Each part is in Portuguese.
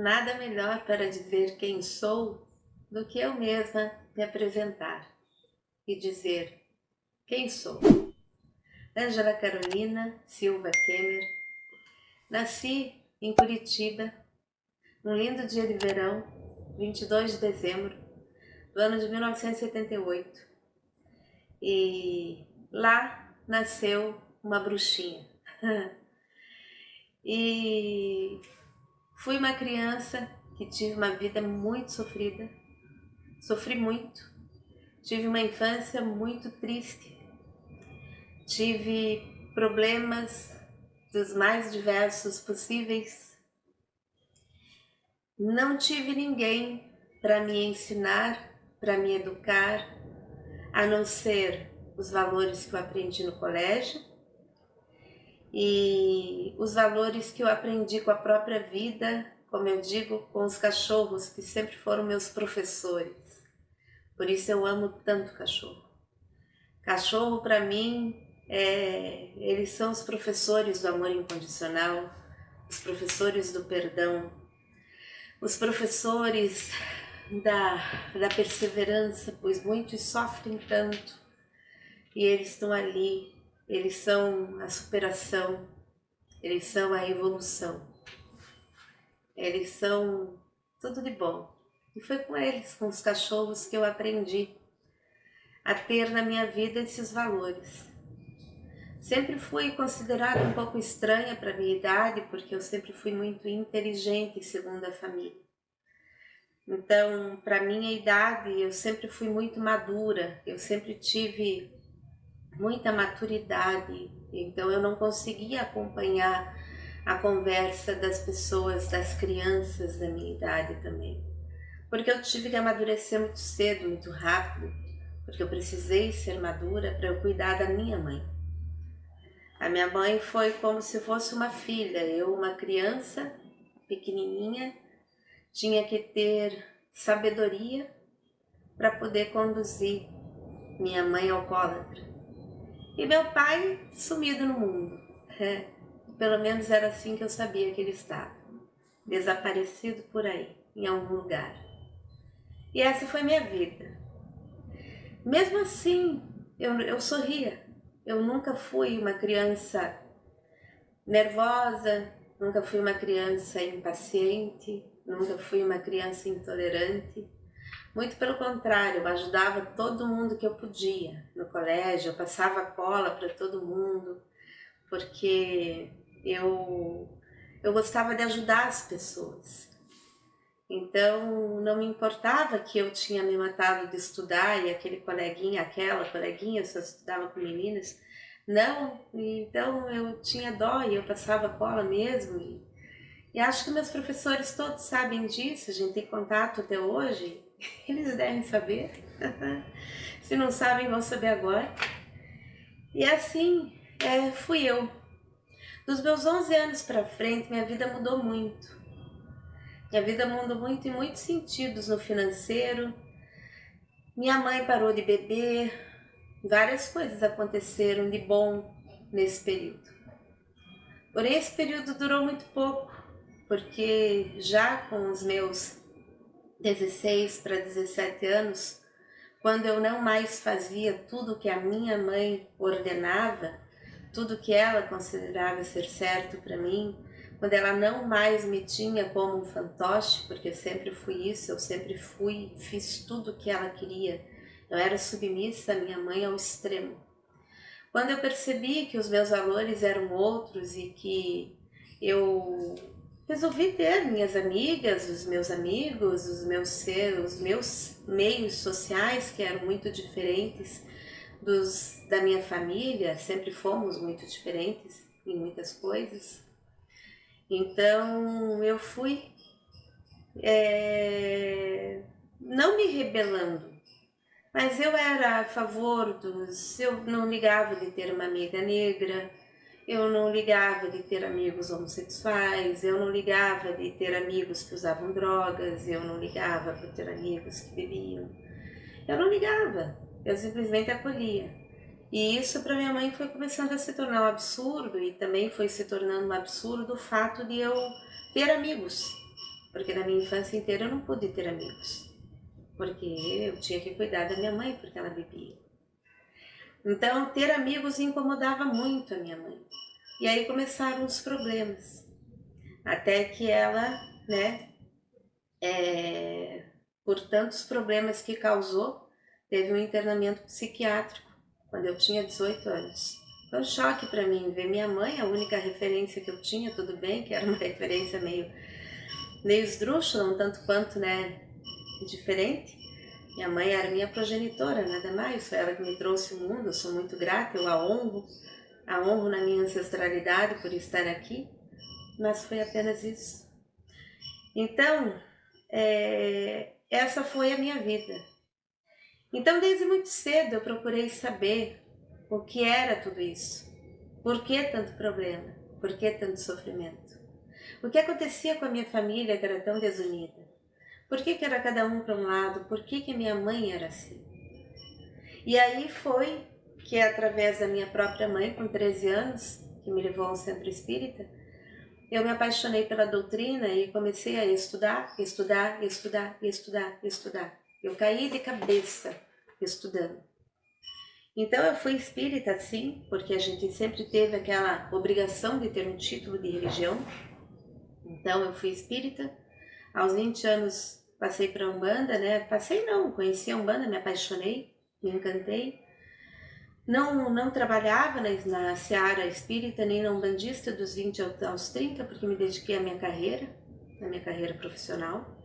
Nada melhor para dizer quem sou do que eu mesma me apresentar e dizer quem sou. Ângela Carolina Silva Kemer. Nasci em Curitiba, num lindo dia de verão, 22 de dezembro do ano de 1978. E lá nasceu uma bruxinha. E fui uma criança que tive uma vida muito sofrida, sofri muito, tive uma infância muito triste, tive problemas dos mais diversos possíveis, não tive ninguém para me ensinar, para me educar, a não ser os valores que eu aprendi no colégio e os valores que eu aprendi com a própria vida, como eu digo, com os cachorros que sempre foram meus professores. Por isso eu amo tanto cachorro. Cachorro para mim, eles são os professores do amor incondicional, os professores do perdão, os professores da perseverança, pois muitos sofrem tanto e eles estão ali, eles são a superação, eles são a evolução, eles são tudo de bom. E foi com eles, com os cachorros, que eu aprendi a ter na minha vida esses valores. Sempre fui considerada um pouco estranha para a minha idade, porque eu sempre fui muito inteligente, segundo a família. Então, para minha idade, eu sempre fui muito madura, eu sempre tive muita maturidade, então eu não conseguia acompanhar a conversa das pessoas, das crianças da minha idade também. Porque eu tive que amadurecer muito cedo, muito rápido, porque eu precisei ser madura para eu cuidar da minha mãe. A minha mãe foi como se fosse uma filha, eu, uma criança pequenininha, tinha que ter sabedoria para poder conduzir minha mãe alcoólatra. E meu pai sumido no mundo. Pelo menos era assim que eu sabia que ele estava. Desaparecido por aí, em algum lugar. E essa foi minha vida. Mesmo assim, eu sorria. Eu nunca fui uma criança nervosa, nunca fui uma criança impaciente, nunca fui uma criança intolerante. Muito pelo contrário, eu ajudava todo mundo que eu podia no colégio, eu passava cola para todo mundo, porque eu gostava de ajudar as pessoas. Então, não me importava que eu tinha me matado de estudar e aquela coleguinha, só estudava com meninas. Não, então eu tinha dó e eu passava cola mesmo. E acho que meus professores todos sabem disso, a gente tem contato até hoje, eles devem saber. Se não sabem, vão saber agora. E assim fui eu. Dos meus 11 anos para frente, minha vida mudou muito. Minha vida mudou muito em muitos sentidos no financeiro. Minha mãe parou de beber. Várias coisas aconteceram de bom nesse período. Porém, esse período durou muito pouco, porque já com os meus 16 para 17 anos, quando eu não mais fazia tudo que a minha mãe ordenava, tudo que ela considerava ser certo para mim, quando ela não mais me tinha como um fantoche, porque eu sempre fui isso, eu sempre fiz tudo o que ela queria, eu era submissa à minha mãe ao extremo. Quando eu percebi que os meus valores eram outros e que eu resolvi ter minhas amigas, os meus amigos, os meus meios sociais, que eram muito diferentes da minha família, sempre fomos muito diferentes em muitas coisas. Então eu fui não me rebelando, mas eu era a favor eu não ligava de ter uma amiga negra, eu não ligava de ter amigos homossexuais, eu não ligava de ter amigos que usavam drogas, eu não ligava para ter amigos que bebiam. Eu não ligava, eu simplesmente acolhia. E isso para minha mãe foi começando a se tornar um absurdo, e também foi se tornando um absurdo o fato de eu ter amigos. porque na minha infância inteira eu não pude ter amigos, porque eu tinha que cuidar da minha mãe, porque ela bebia. Então, ter amigos incomodava muito a minha mãe. E aí começaram os problemas, até que ela, né, por tantos problemas que causou, teve um internamento psiquiátrico quando eu tinha 18 anos. Foi um choque para mim ver minha mãe, a única referência que eu tinha, tudo bem, que era uma referência meio esdrúxula, um tanto quanto, né, diferente. Minha mãe era minha progenitora, nada mais, foi ela que me trouxe o mundo, eu sou muito grata, eu a honro na minha ancestralidade por estar aqui, mas foi apenas isso. Então, essa foi a minha vida. Então, desde muito cedo eu procurei saber o que era tudo isso. Por que tanto problema? Por que tanto sofrimento? O que acontecia com a minha família que era tão desunida? Por que era cada um para um lado? Por que minha mãe era assim? E aí foi que, através da minha própria mãe, com 13 anos, que me levou ao centro espírita, eu me apaixonei pela doutrina e comecei a estudar. Eu caí de cabeça estudando. Então eu fui espírita, sim, porque a gente sempre teve aquela obrigação de ter um título de religião. Então eu fui espírita. Aos 20 anos passei para a Umbanda, né? Conheci a Umbanda, me apaixonei, me encantei. Não trabalhava na seara espírita, nem na umbandista dos 20 aos 30, porque me dediquei à minha carreira profissional.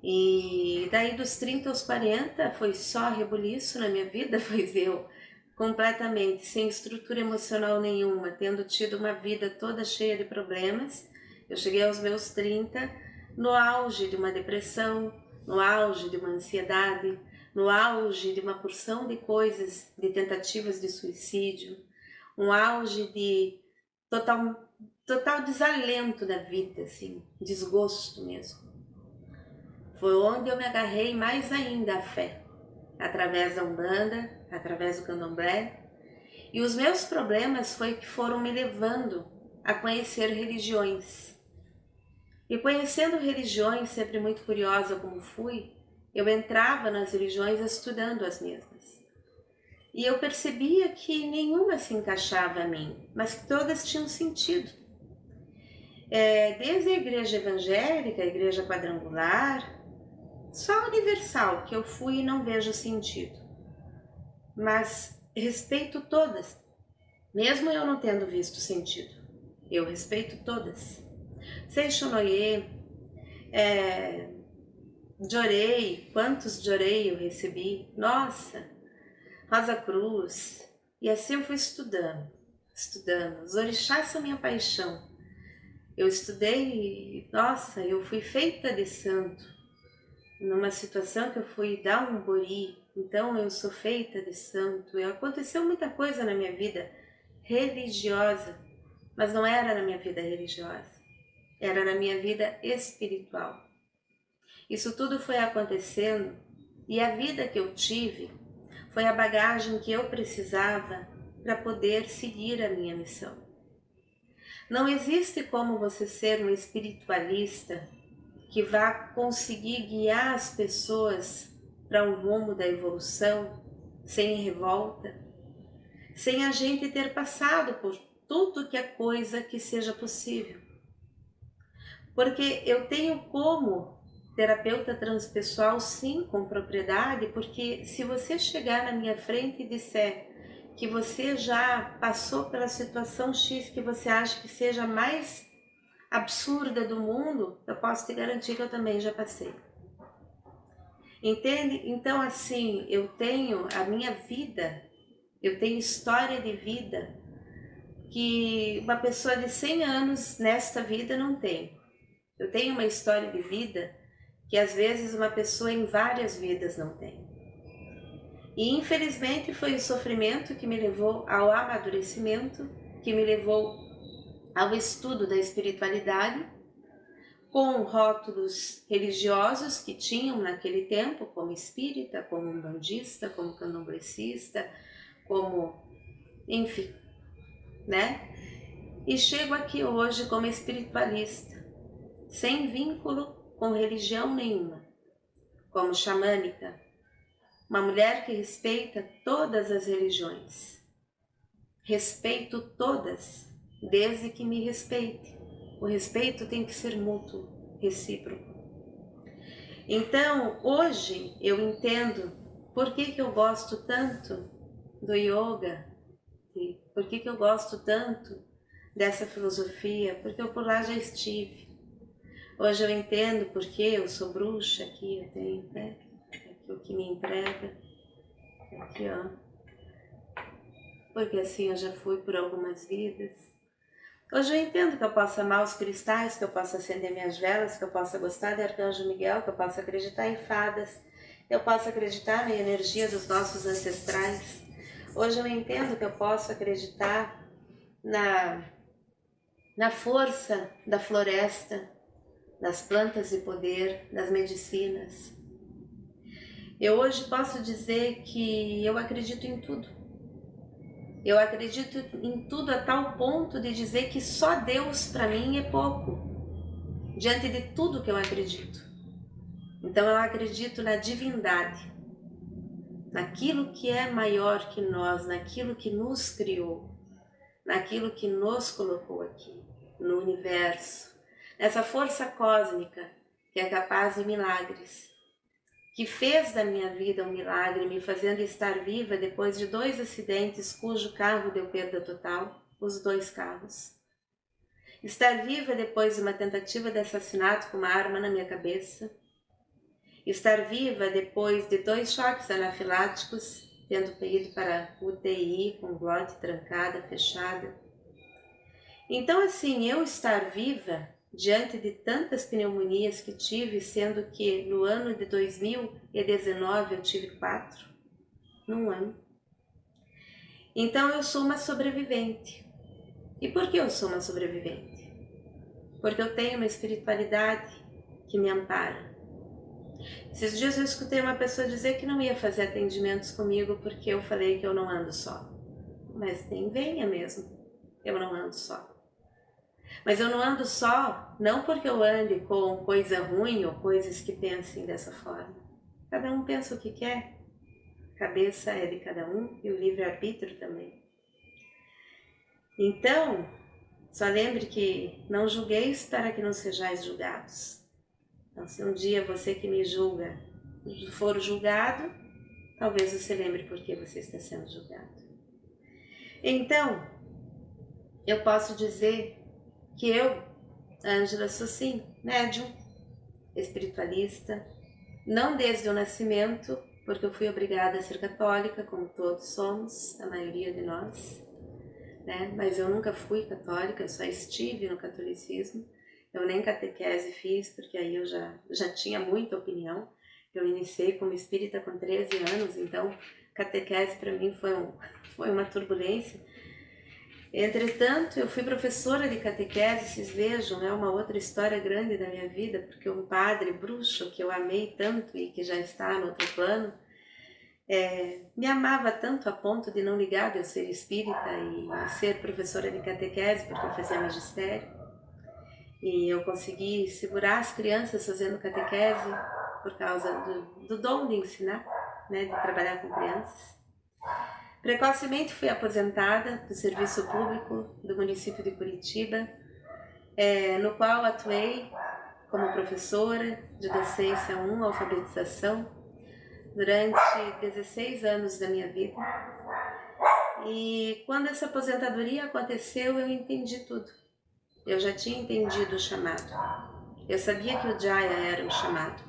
E daí dos 30 aos 40 foi só rebuliço na minha vida, pois eu, completamente sem estrutura emocional nenhuma, tendo tido uma vida toda cheia de problemas, eu cheguei aos meus 30 no auge de uma depressão, no auge de uma ansiedade, no auge de uma porção de coisas, de tentativas de suicídio, um auge de total desalento da vida, assim, desgosto mesmo. Foi onde eu me agarrei mais ainda à fé, através da Umbanda, através do Candomblé. E os meus problemas foi que foram me levando a conhecer religiões. E conhecendo religiões, sempre muito curiosa como fui, eu entrava nas religiões estudando as mesmas. E eu percebia que nenhuma se encaixava a mim, mas que todas tinham sentido. Desde a igreja evangélica, a igreja quadrangular, só a universal que eu fui e não vejo sentido. Mas respeito todas, mesmo eu não tendo visto sentido. Eu respeito todas. Seixonoye, Jorei, quantos Jorei eu recebi? Nossa, Rosa Cruz. E assim eu fui estudando. Os orixás são minha paixão. Eu estudei, nossa, eu fui feita de santo. Numa situação que eu fui dar um bori, então eu sou feita de santo. Aconteceu muita coisa na minha vida religiosa, mas não era na minha vida religiosa, era na minha vida espiritual. Isso tudo foi acontecendo e a vida que eu tive foi a bagagem que eu precisava para poder seguir a minha missão. Não existe como você ser um espiritualista que vá conseguir guiar as pessoas para um rumo da evolução sem revolta, sem a gente ter passado por tudo que é coisa que seja possível. Porque eu tenho como terapeuta transpessoal, sim, com propriedade, porque se você chegar na minha frente e disser que você já passou pela situação X que você acha que seja mais absurda do mundo, eu posso te garantir que eu também já passei. Entende? Então, assim, eu tenho a minha vida, eu tenho história de vida que uma pessoa de 100 anos nesta vida não tem. Eu tenho uma história de vida que às vezes uma pessoa em várias vidas não tem. E infelizmente foi o sofrimento que me levou ao amadurecimento, que me levou ao estudo da espiritualidade, com rótulos religiosos que tinham naquele tempo, como espírita, como umbandista, como candomblecista, como, enfim, né? E chego aqui hoje como espiritualista, sem vínculo com religião nenhuma, como xamânica, uma mulher que respeita todas as religiões. Respeito todas, desde que me respeite. O respeito tem que ser mútuo, recíproco. Então, hoje eu entendo por que eu gosto tanto do yoga, por que eu gosto tanto dessa filosofia, porque eu por lá já estive. Hoje eu entendo porque eu sou bruxa, aqui eu tenho, né? Aqui o que me entrega, aqui ó, porque assim eu já fui por algumas vidas. Hoje eu entendo que eu posso amar os cristais, que eu posso acender minhas velas, que eu posso gostar de Arcanjo Miguel, que eu posso acreditar em fadas, que eu posso acreditar na energia dos nossos ancestrais. Hoje eu entendo que eu posso acreditar na força da floresta, das plantas de poder, das medicinas. Eu hoje posso dizer que eu acredito em tudo. Eu acredito em tudo a tal ponto de dizer que só Deus para mim é pouco, diante de tudo que eu acredito. Então eu acredito na divindade, naquilo que é maior que nós, naquilo que nos criou, naquilo que nos colocou aqui, no universo, nessa força cósmica que é capaz de milagres, que fez da minha vida um milagre, me fazendo estar viva depois de 2 acidentes cujo carro deu perda total, os 2 carros. Estar viva depois de uma tentativa de assassinato com uma arma na minha cabeça. Estar viva depois de 2 choques anafiláticos, tendo ido para UTI com glote trancada, fechada. Então assim, eu estar viva diante de tantas pneumonias que tive, sendo que no ano de 2019 eu tive 4, num ano. Então eu sou uma sobrevivente. E por que eu sou uma sobrevivente? Porque eu tenho uma espiritualidade que me ampara. Esses dias eu escutei uma pessoa dizer que não ia fazer atendimentos comigo porque eu falei que eu não ando só. Mas nem venha mesmo, eu não ando só. Mas eu não ando só, não porque eu ande com coisa ruim ou coisas que pensem dessa forma. Cada um pensa o que quer. A cabeça é de cada um e o livre-arbítrio também. Então, só lembre que não julgueis para que não sejais julgados. Então, se um dia você que me julga for julgado, talvez você lembre por que você está sendo julgado. Então, eu posso dizer que eu, Ângela, sou sim, médium, espiritualista, não desde o nascimento, porque eu fui obrigada a ser católica, como todos somos, a maioria de nós, né? Mas eu nunca fui católica, eu só estive no catolicismo, eu nem catequese fiz, porque aí eu já tinha muita opinião. Eu iniciei como espírita com 13 anos, então catequese para mim foi uma turbulência. Entretanto, eu fui professora de catequese, vocês vejam, é uma outra história grande da minha vida, porque um padre bruxo que eu amei tanto e que já está no outro plano, me amava tanto a ponto de não ligar de eu ser espírita e ser professora de catequese, porque eu fazia magistério. E eu consegui segurar as crianças fazendo catequese por causa do dom de ensinar, né, de trabalhar com crianças. Precocemente fui aposentada do serviço público do município de Curitiba, no qual atuei como professora de docência 1, alfabetização, durante 16 anos da minha vida. E quando essa aposentadoria aconteceu, eu entendi tudo. Eu já tinha entendido o chamado. Eu sabia que o Jaya era um chamado,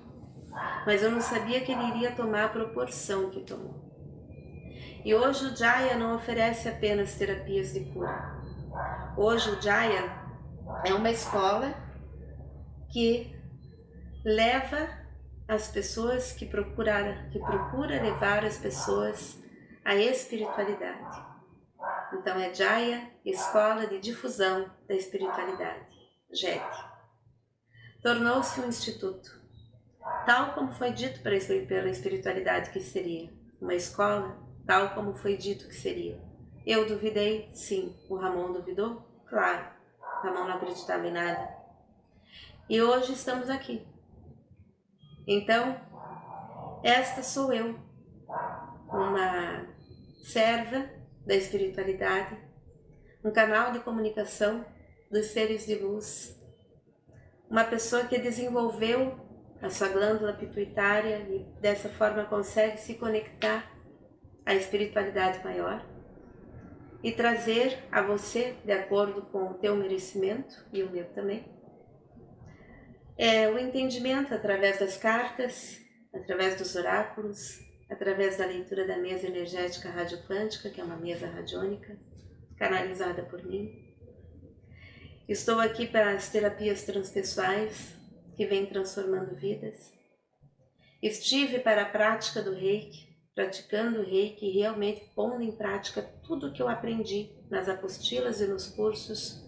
mas eu não sabia que ele iria tomar a proporção que tomou. E hoje o Jaya não oferece apenas terapias de cura. Hoje o Jaya é uma escola que leva as pessoas, que procura levar as pessoas à espiritualidade. Então é Jaya, Escola de Difusão da Espiritualidade, JED. Tornou-se um instituto, tal como foi dito pela espiritualidade que seria, uma escola tal como foi dito que seria. Eu duvidei? Sim. O Ramon duvidou? Claro. O Ramon não acreditava em nada. E hoje estamos aqui. Então, esta sou eu, uma serva da espiritualidade, um canal de comunicação dos seres de luz, uma pessoa que desenvolveu a sua glândula pituitária e dessa forma consegue se conectar à espiritualidade maior e trazer a você, de acordo com o teu merecimento e o meu também, o entendimento através das cartas, através dos oráculos, através da leitura da mesa energética radioquântica, que é uma mesa radiônica, canalizada por mim. Estou aqui para as terapias transpessoais, que vêm transformando vidas. Estive para a prática do Reiki, praticando o Reiki e realmente pondo em prática tudo o que eu aprendi nas apostilas e nos cursos,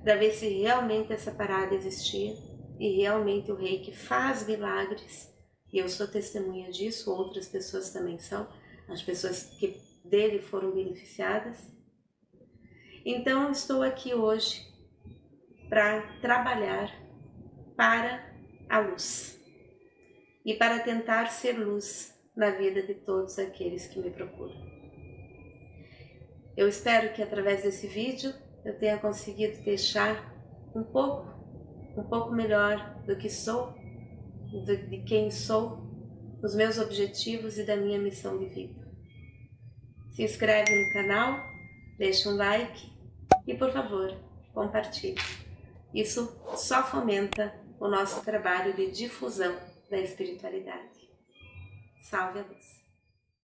para ver se realmente essa parada existia e realmente o Reiki faz milagres. E eu sou testemunha disso, outras pessoas também são, as pessoas que dele foram beneficiadas. Então, estou aqui hoje para trabalhar para a luz e para tentar ser luz na vida de todos aqueles que me procuram. Eu espero que através desse vídeo eu tenha conseguido deixar um pouco melhor do que sou, de quem sou, os meus objetivos e da minha missão de vida. Se inscreve no canal, deixa um like e, por favor, compartilhe. Isso só fomenta o nosso trabalho de difusão da espiritualidade. Salve a luz!